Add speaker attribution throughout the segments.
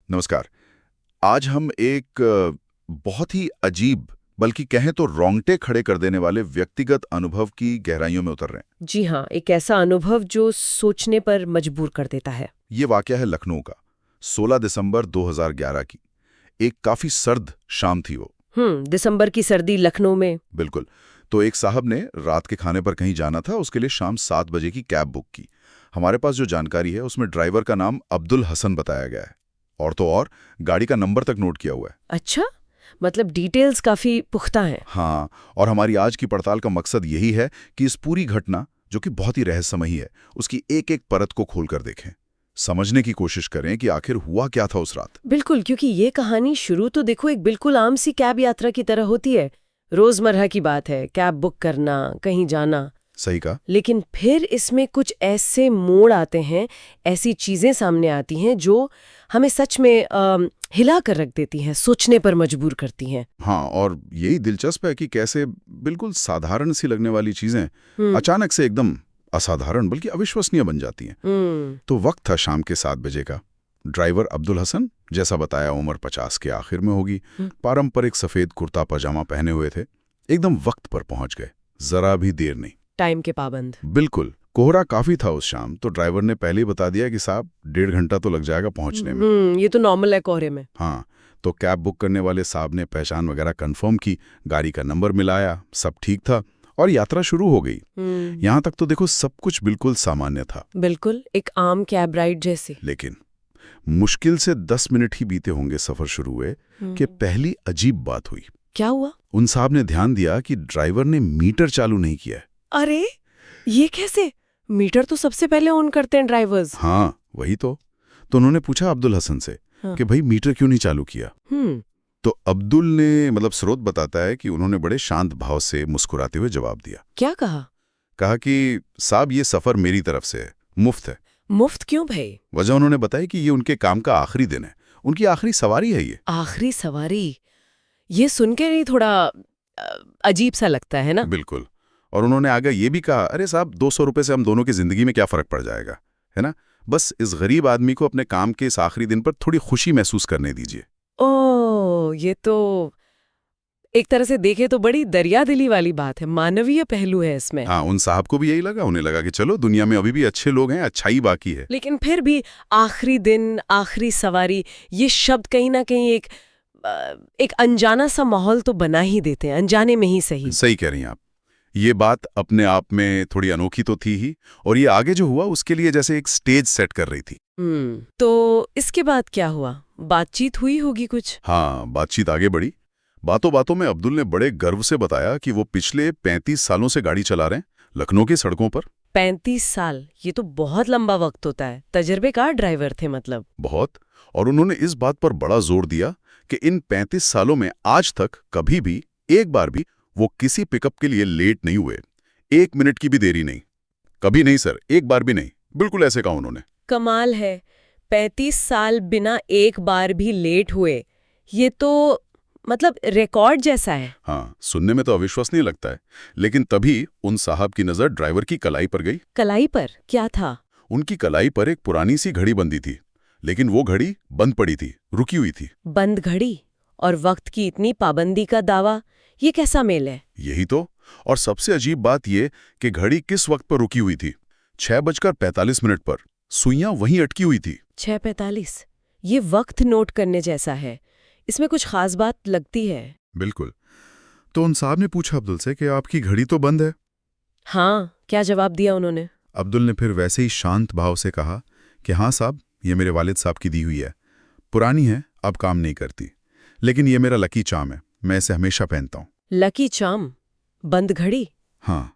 Speaker 1: नमस्कार। आज हम एक बहुत ही अजीब बल्कि कहें तो रोंगटे खड़े कर देने वाले व्यक्तिगत अनुभव की गहराइयों में उतर रहे हैं।
Speaker 2: जी हाँ, एक ऐसा अनुभव जो सोचने पर मजबूर कर देता है।
Speaker 1: ये वाकया है लखनऊ का, 16 दिसंबर 2011 की। एक काफी सर्द शाम थी वो।
Speaker 2: दिसंबर की सर्दी लखनऊ में।
Speaker 1: बिल्कुल। तो एक साहब ने रात के खाने पर कहीं जाना था, उसके लिए शाम 7 बजे की कैब बुक की। हमारे पास जो जानकारी है उसमें ड्राइवर का नाम अब्दुल हसन बताया गया है, और तो और गाड़ी का नंबर तक नोट किया हुआ है।
Speaker 2: अच्छा, मतलब डिटेल्स काफी पुख्ता हैं।
Speaker 1: हाँ, और हमारी आज की पड़ताल का मकसद यही है कि इस पूरी घटना, जो कि बहुत ही रहस्यमयी है, उसकी एक एक परत को खोलकर देखें, समझने की कोशिश करें कि आखिर हुआ क्या था उस रात।
Speaker 2: बिल्कुल, क्योंकि ये कहानी शुरू तो देखो एक बिल्कुल आम सी कैब यात्रा की तरह होती है। रोजमर्रा की बात है, कैब बुक करना, कहीं जाना।
Speaker 1: सही कहा।
Speaker 2: लेकिन फिर इसमें कुछ ऐसे मोड़ आते हैं, ऐसी चीजें सामने आती हैं जो हमें सच में हिला कर रख देती हैं, सोचने पर मजबूर करती हैं।
Speaker 1: हाँ, और यही दिलचस्प है कि कैसे बिल्कुल साधारण सी लगने वाली चीजें अचानक से एकदम असाधारण बल्कि अविश्वसनीय बन जाती हैं। तो वक्त था शाम के 7 बजे का। ड्राइवर अब्दुल हसन, जैसा बताया, उम्र 50 के आखिर में होगी, पारंपरिक सफेद कुर्ता पजामा पहने हुए थे। एकदम वक्त पर पहुंच गए, जरा भी देर नहीं।
Speaker 2: टाइम के पाबंद।
Speaker 1: बिल्कुल। कोहरा काफी था उस शाम, तो ड्राइवर ने पहले ही बता दिया कि साहब 1.5 घंटा तो लग जाएगा पहुंचने में।
Speaker 2: ये तो नॉर्मल है कोहरे में।
Speaker 1: हाँ, तो कैब बुक करने वाले साहब ने पहचान वगैरह कंफर्म की, गाड़ी का नंबर मिलाया, सब ठीक था और यात्रा शुरू हो गई। यहाँ तक तो देखो सब कुछ बिल्कुल सामान्य था।
Speaker 2: बिल्कुल एक आम कैब राइड जैसी।
Speaker 1: लेकिन मुश्किल से 10 मिनट ही बीते होंगे सफर शुरू हुए कि पहली अजीब बात हुई।
Speaker 2: क्या हुआ?
Speaker 1: उन साहब ने ध्यान दिया कि ड्राइवर ने मीटर चालू नहीं किया है।
Speaker 2: अरे, ये कैसे? मीटर तो सबसे पहले ऑन करते हैं ड्राइवर्स।
Speaker 1: हाँ, वही तो उन्होंने पूछा अब्दुल हसन से कि भाई मीटर क्यों नहीं चालू किया। तो अब्दुल ने, मतलब स्रोत बताता है कि उन्होंने बड़े शांत भाव से मुस्कुराते हुए जवाब दिया।
Speaker 2: क्या कहा?
Speaker 1: कहा कि साहब ये सफर मेरी तरफ से है, मुफ्त है।
Speaker 2: मुफ्त क्यों भाई?
Speaker 1: वजह उन्होंने बताई कि ये उनके काम का आखिरी दिन है, उनकी आखिरी सवारी है ये।
Speaker 2: आखिरी सवारी, ये सुन के नहीं थोड़ा अजीब सा लगता है ना?
Speaker 1: बिल्कुल। और उन्होंने आगे ये भी कहा, अरे साहब 200 रुपए से हम दोनों की जिंदगी में क्या फर्क पड़ जाएगा, है ना? बस इस गरीब आदमी को अपने काम के इस आखिरी दिन पर थोड़ी खुशी महसूस करने दीजिए।
Speaker 2: ओह, ये तो एक तरह से देखे तो बड़ी दरियादिली वाली बात है, मानवीय पहलू है इसमें।
Speaker 1: हाँ, उन साहब को भी यही लगा, उन्हें लगा कि चलो दुनिया में अभी भी अच्छे लोग हैं, अच्छाई बाकी है।
Speaker 2: लेकिन फिर भी आखिरी दिन, आखिरी सवारी, ये शब्द कहीं ना कहीं एक अनजाना सा माहौल तो बना ही देते हैं, अनजाने में ही सही।
Speaker 1: सही कह रही हैं आप। ये बात अपने आप में थोड़ी अनोखी तो थी ही, और ये आगे जो हुआ उसके लिए जैसे एक स्टेज सेट कर रही थी।
Speaker 2: तो इसके बाद क्या हुआ? बातचीत हुई होगी कुछ?
Speaker 1: हाँ, बातचीत आगे बढ़ी। बातों बातों में अब्दुल ने बड़े गर्व से बताया कि वो पिछले 35 सालों से गाड़ी चला रहे हैं लखनऊ की सड़कों पर।
Speaker 2: 35 साल, ये तो बहुत लंबा वक्त होता है। तजर्बेकार ड्राइवर थे मतलब।
Speaker 1: बहुत। और उन्होंने इस बात पर बड़ा जोर दिया कि इन 35 सालों में आज तक कभी भी एक बार भी वो किसी पिकअप के लिए लेट नहीं हुए, 1 मिनट की भी देरी नहीं। कभी नहीं सर, एक बार भी नहीं। बिल्कुल ऐसे कहा उन्होंने।
Speaker 2: कमाल है, 35 साल बिना एक बार भी लेट हुए, ये तो मतलब रिकॉर्ड जैसा है।
Speaker 1: हाँ, सुनने में तो अविश्वसनीय लगता है, लेकिन तभी उन साहब की नजर ड्राइवर की कलाई पर गई।
Speaker 2: कलाई पर क्या था?
Speaker 1: उनकी कलाई पर एक पुरानी सी घड़ी बंधी थी, लेकिन वो घड़ी बंद पड़ी थी, रुकी हुई थी।
Speaker 2: बंद घड़ी और वक्त की इतनी पाबंदी का दावा, ये कैसा मेल है?
Speaker 1: यही तो। और सबसे अजीब बात ये कि घड़ी किस वक्त पर रुकी हुई थी? 6:45 पर सुइयां वहीं अटकी हुई थी।
Speaker 2: 6:45, ये वक्त नोट करने जैसा है। इसमें कुछ खास बात लगती है।
Speaker 1: बिल्कुल। तो उन साहब ने पूछा अब्दुल से कि आपकी घड़ी तो बंद है।
Speaker 2: हाँ, क्या जवाब दिया उन्होंने?
Speaker 1: अब्दुल ने फिर वैसे ही शांत भाव से कहा कि हाँ साहब, ये मेरे वालिद साहब की दी हुई है, पुरानी है, अब काम नहीं करती, लेकिन ये मेरा लकी चार्म है, मैं इसे हमेशा पहनता हूँ।
Speaker 2: Lucky charm? बंद घड़ी?
Speaker 1: हाँ।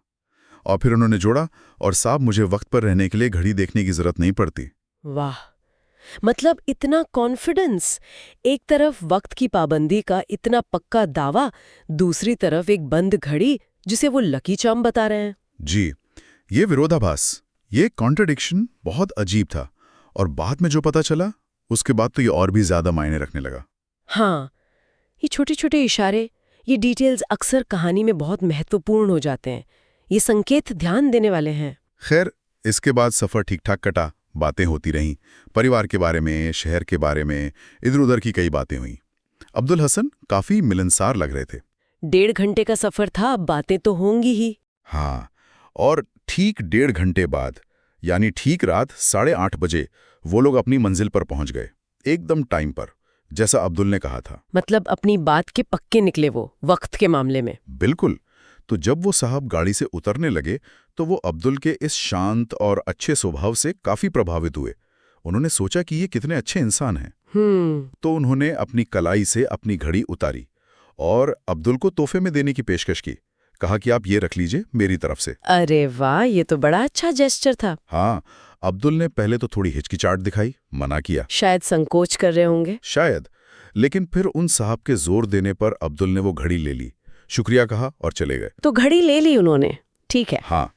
Speaker 1: और फिर उन्होंने जोड़ा, और साहब मुझे वक्त पर रहने के लिए घड़ी देखने की जरूरत नहीं पड़ती।
Speaker 2: वाह, मतलब इतना कॉन्फिडेंस। एक तरफ वक्त की पाबंदी का इतना पक्का दावा, दूसरी तरफ एक बंद घड़ी जिसे वो लकी चार्म बता रहे हैं।
Speaker 1: जी, ये विरोधाभास, ये कॉन्ट्रडिक्शन बहुत अजीब था। और बाद में जो पता चला, उसके बाद तो ये और भी ज्यादा मायने रखने लगा।
Speaker 2: हाँ, ये छोटे छोटे इशारे, ये डिटेल्स अक्सर कहानी में बहुत महत्वपूर्ण हो जाते हैं। ये संकेत ध्यान देने वाले हैं।
Speaker 1: खैर, इसके बाद सफर ठीक ठाक कटा, बातें होती रहीं, परिवार के बारे में, शहर के बारे में, इधर उधर की कई बातें हुईं। अब्दुल हसन काफी मिलनसार लग रहे थे।
Speaker 2: 1.5 घंटे का सफर था, अब बातें तो होंगी ही।
Speaker 1: हाँ, और ठीक 1.5 घंटे बाद, यानी ठीक रात 8:30 बजे वो लोग अपनी मंजिल पर पहुंच गए, एकदम टाइम पर, जैसा अब्दुल ने कहा था।
Speaker 2: मतलब अपनी बात के पक्के निकले वो, वक्त के मामले में।
Speaker 1: बिल्कुल। तो जब वो साहब गाड़ी से उतरने लगे तो वो अब्दुल के इस शांत और अच्छे स्वभाव से काफी प्रभावित हुए। उन्होंने सोचा कि ये कितने अच्छे इंसान हैं। तो उन्होंने अपनी कलाई से अपनी घड़ी उतारी और अब्दुल को तोहफे में देने की पेशकश की। कहा कि आप ये रख लीजिए मेरी तरफ से।
Speaker 2: अरे वाह, ये तो बड़ा अच्छा जेस्चर था।
Speaker 1: हाँ, अब्दुल ने पहले तो थोड़ी हिचकिचाहट दिखाई, मना किया,
Speaker 2: शायद संकोच कर रहे होंगे।
Speaker 1: शायद, लेकिन फिर उन साहब के जोर देने पर अब्दुल ने वो घड़ी ले ली, शुक्रिया कहा और चले गए।
Speaker 2: तो घड़ी ले ली उन्होंने, ठीक है।
Speaker 1: हाँ,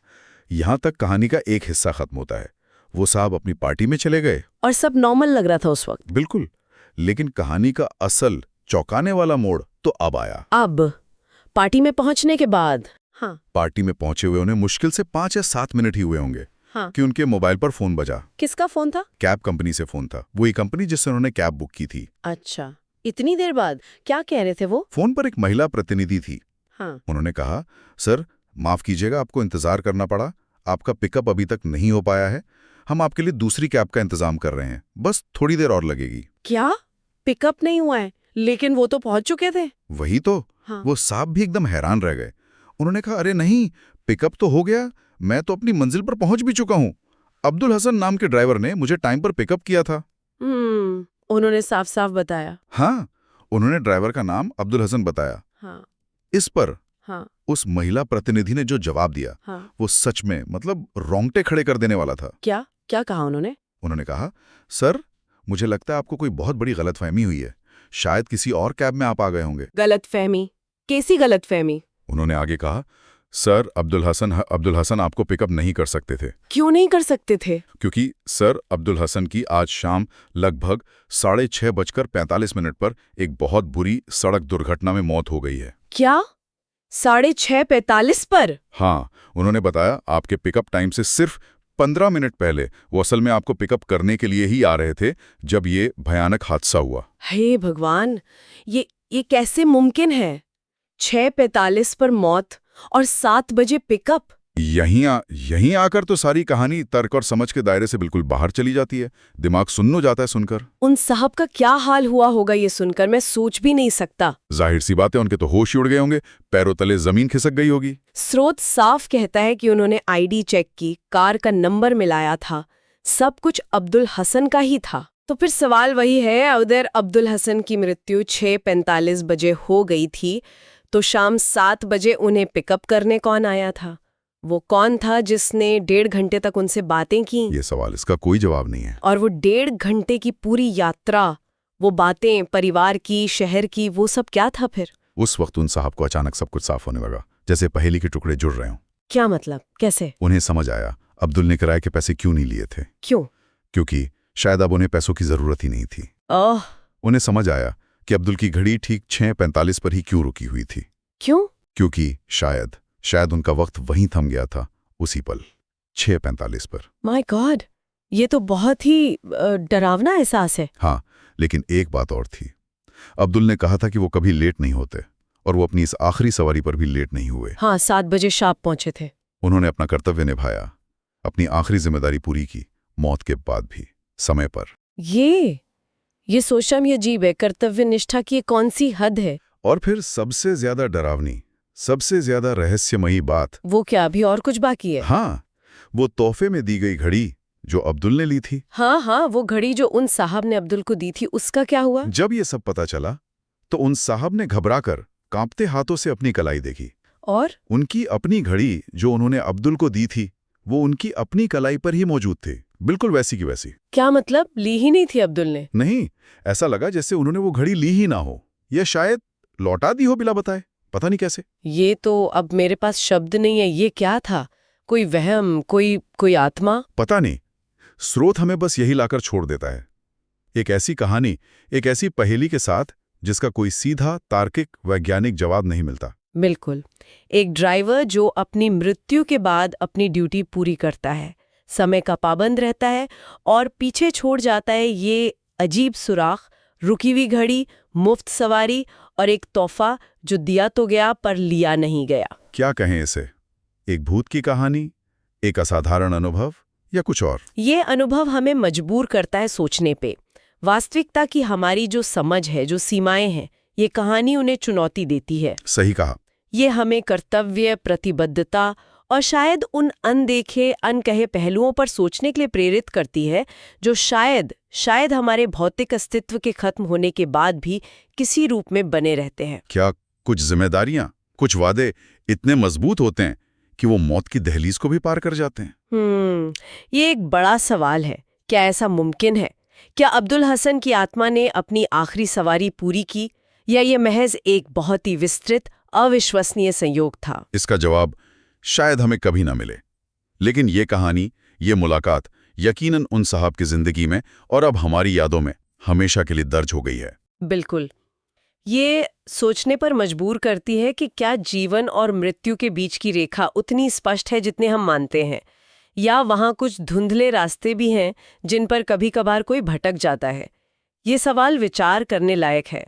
Speaker 1: यहां तक कहानी का एक हिस्सा खत्म होता है। वो साहब अपनी पार्टी में चले गए
Speaker 2: और सब नॉर्मल लग रहा था उस वक्त।
Speaker 1: बिल्कुल, लेकिन कहानी का असल चौंकाने वाला मोड़ तो अब आया।
Speaker 2: अब पार्टी में पहुंचने के बाद? हाँ।
Speaker 1: पार्टी में पहुंचे हुए उन्हें मुश्किल से 5 या 7 मिनट ही हुए होंगे।
Speaker 2: हाँ।
Speaker 1: कि उनके मोबाइल पर फोन बजा।
Speaker 2: किसका फोन था?
Speaker 1: कैब कंपनी से फोन था, वही कंपनी जिससे उन्होंने कैब बुक की थी।
Speaker 2: अच्छा, इतनी देर बाद? क्या कह रहे थे वो?
Speaker 1: फोन पर एक महिला प्रतिनिधि थी।
Speaker 2: हाँ।
Speaker 1: उन्होंने कहा, सर माफ कीजिएगा, आपको इंतजार करना पड़ा, आपका पिकअप अभी तक नहीं हो पाया है, हम आपके लिए दूसरी कैब का इंतजाम कर रहे हैं, बस थोड़ी देर और लगेगी।
Speaker 2: क्या पिकअप नहीं हुआ है? लेकिन वो तो पहुंच चुके थे।
Speaker 1: वही तो।
Speaker 2: हाँ।
Speaker 1: वो साहब भी एकदम हैरान रह गए। उन्होंने कहा, अरे नहीं, पिकअप तो हो गया, मैं तो अपनी मंजिल पर पहुंच भी चुका हूं। अब्दुल हसन नाम के ड्राइवर ने मुझे टाइम पर पिकअप किया था।
Speaker 2: उन्होंने साफ साफ बताया।
Speaker 1: हाँ, उन्होंने ड्राइवर का नाम अब्दुल हसन बताया।
Speaker 2: हाँ।
Speaker 1: इस पर
Speaker 2: हाँ।
Speaker 1: उस महिला प्रतिनिधि ने जो जवाब दिया,
Speaker 2: हाँ।
Speaker 1: वो सच में मतलब रोंगटे खड़े कर देने वाला था।
Speaker 2: क्या क्या कहा उन्होंने?
Speaker 1: उन्होंने कहा, सर मुझे लगता है आपको कोई बहुत बड़ी गलतफहमी हुई है, शायद किसी और कैब में आप आ गए होंगे।
Speaker 2: गलतफहमी? कैसी गलतफहमी?
Speaker 1: उन्होंने आगे कहा, सर अब्दुल हसन आपको पिकअप नहीं कर सकते थे।
Speaker 2: क्यों नहीं कर सकते थे?
Speaker 1: क्योंकि सर अब्दुल हसन की आज शाम लगभग 6:45 पर एक बहुत बुरी सड़क दुर्घटना में मौत हो गई है।
Speaker 2: क्या? 6:45 पर?
Speaker 1: हाँ, उन्होंने बताया आपके पिकअप टाइम से सिर्फ 15 मिनट पहले वो असल में आपको पिकअप करने के लिए ही आ रहे थे जब ये भयानक हादसा हुआ।
Speaker 2: हे भगवान, ये कैसे मुमकिन है? 6:45 पर मौत और 7 बजे पिकअप?
Speaker 1: यहीं आकर तो सारी कहानी तर्क और समझ के दायरे से बिल्कुल बाहर चली जाती है। दिमाग सुन्न जाता है सुनकर।
Speaker 2: उन साहब का क्या हाल हुआ होगा ये सुनकर, मैं सोच भी नहीं सकता।
Speaker 1: जाहिर सी बात है, उनके तो होश ही उड़ गए होंगे, पैरों तले जमीन खिसक गई होगी।
Speaker 2: स्रोत साफ कहता है कि उन्होंने आईडी चेक की, कार का नंबर मिलाया था, सब कुछ अब्दुल हसन का ही था। तो फिर सवाल वही है, उधर अब्दुल हसन की मृत्यु 6:45 बजे हो गई थी, तो शाम 7 बजे उन्हें पिकअप करने कौन आया था? वो कौन था जिसने 1.5 घंटे तक उनसे बातें की?
Speaker 1: ये सवाल, इसका कोई जवाब नहीं है।
Speaker 2: और वो 1.5 घंटे की पूरी यात्रा, वो बातें परिवार की, शहर की, वो सब क्या था फिर?
Speaker 1: उस वक्त उन साहब को अचानक सब कुछ साफ होने लगा, जैसे पहेली के टुकड़े जुड़ रहे हों।
Speaker 2: क्या मतलब? कैसे?
Speaker 1: उन्हें समझ आया अब्दुल ने किराए के पैसे क्यों नहीं लिए थे।
Speaker 2: क्यों?
Speaker 1: क्योंकि शायद अब उन्हें पैसों की जरूरत ही नहीं थी। उन्हें समझ आया कि अब्दुल की घड़ी ठीक 6:45 पर ही क्यों रुकी हुई थी।
Speaker 2: क्यों?
Speaker 1: क्योंकि शायद उनका वक्त वहीं थम गया था, उसी पल 6:45 पर।
Speaker 2: माय गॉड, ये तो बहुत ही डरावना एहसास है।
Speaker 1: हाँ, लेकिन एक बात और थी। अब्दुल ने कहा था कि वो कभी लेट नहीं होते, और वो अपनी इस आखिरी सवारी पर भी लेट नहीं हुए।
Speaker 2: हाँ, 7 बजे शार्प पहुंचे थे।
Speaker 1: उन्होंने अपना कर्तव्य निभाया, अपनी आखिरी जिम्मेदारी पूरी की, मौत के बाद भी समय पर।
Speaker 2: ये सोचना भी अजीब है, कर्तव्य निष्ठा की कौन सी हद है?
Speaker 1: और फिर सबसे ज्यादा डरावनी, सबसे ज्यादा रहस्यमयी बात।
Speaker 2: वो क्या, अभी और कुछ बाकी है?
Speaker 1: हाँ, वो तोहफे में दी गई घड़ी जो अब्दुल ने ली थी।
Speaker 2: हाँ, वो घड़ी जो उन साहब ने अब्दुल को दी थी, उसका क्या हुआ?
Speaker 1: जब ये सब पता चला तो उन साहब ने घबराकर कांपते हाथों से अपनी कलाई देखी,
Speaker 2: और
Speaker 1: उनकी अपनी घड़ी जो उन्होंने अब्दुल को दी थी वो उनकी अपनी कलाई पर ही मौजूद थी, बिल्कुल वैसी की वैसी।
Speaker 2: क्या मतलब, ली ही नहीं थी अब्दुल ने?
Speaker 1: नहीं, ऐसा लगा जैसे उन्होंने वो घड़ी ली ही ना हो, या शायद लौटा दी हो बिना बताए, पता नहीं कैसे।
Speaker 2: ये तो अब मेरे पास शब्द नहीं है, ये क्या था? कोई वहम, कोई आत्मा?
Speaker 1: पता नहीं, स्रोत हमें बस यही लाकर छोड़ देता है, एक ऐसी कहानी, एक ऐसी पहेली के साथ जिसका कोई सीधा तार्किक वैज्ञानिक जवाब नहीं मिलता।
Speaker 2: बिल्कुल, एक ड्राइवर जो अपनी मृत्यु के बाद अपनी ड्यूटी पूरी करता है, समय का पाबंद रहता है और पीछे छोड़ जाता है ये अजीब सुराख, रुकी हुई घड़ी, मुफ्त सवारी और एक तोहफा जो दिया तो गया पर लिया नहीं गया।
Speaker 1: क्या कहें इसे? एक भूत की कहानी, एक असाधारण अनुभव या कुछ और?
Speaker 2: ये अनुभव हमें मजबूर करता है सोचने पे। वास्तविकता की हमारी जो समझ है, जो सीमाएं हैं, ये कहानी उन्हें चुनौती देती है।
Speaker 1: सही कहा।
Speaker 2: ये हमें कर्तव्य, प्रतिबद्धता और शायद उन अनदेखे, अनकहे पहलुओं पर सोचने के लिए प्रेरित करती है जो शायद हमारे भौतिक अस्तित्व के खत्म होने के बाद भी किसी रूप में बने रहते हैं।
Speaker 1: क्या कुछ जिम्मेदारियां, कुछ वादे इतने मजबूत होते हैं कि वो मौत की दहलीज को भी पार कर जाते हैं?
Speaker 2: ये एक बड़ा सवाल है। क्या ऐसा मुमकिन है? क्या अब्दुल हसन की आत्मा ने अपनी आखिरी सवारी पूरी की, या ये महज एक बहुत ही विस्तृत, अविश्वसनीय संयोग था?
Speaker 1: इसका जवाब शायद हमें कभी ना मिले, लेकिन ये कहानी, ये मुलाकात यकीनन उन साहब की जिंदगी में और अब हमारी यादों में हमेशा के लिए दर्ज हो गई है।
Speaker 2: बिल्कुल। ये सोचने पर मजबूर करती है कि क्या जीवन और मृत्यु के बीच की रेखा उतनी स्पष्ट है जितने हम मानते हैं, या वहाँ कुछ धुंधले रास्ते भी हैं जिन पर कभी कभार कोई भटक जाता है। ये सवाल विचार करने लायक है।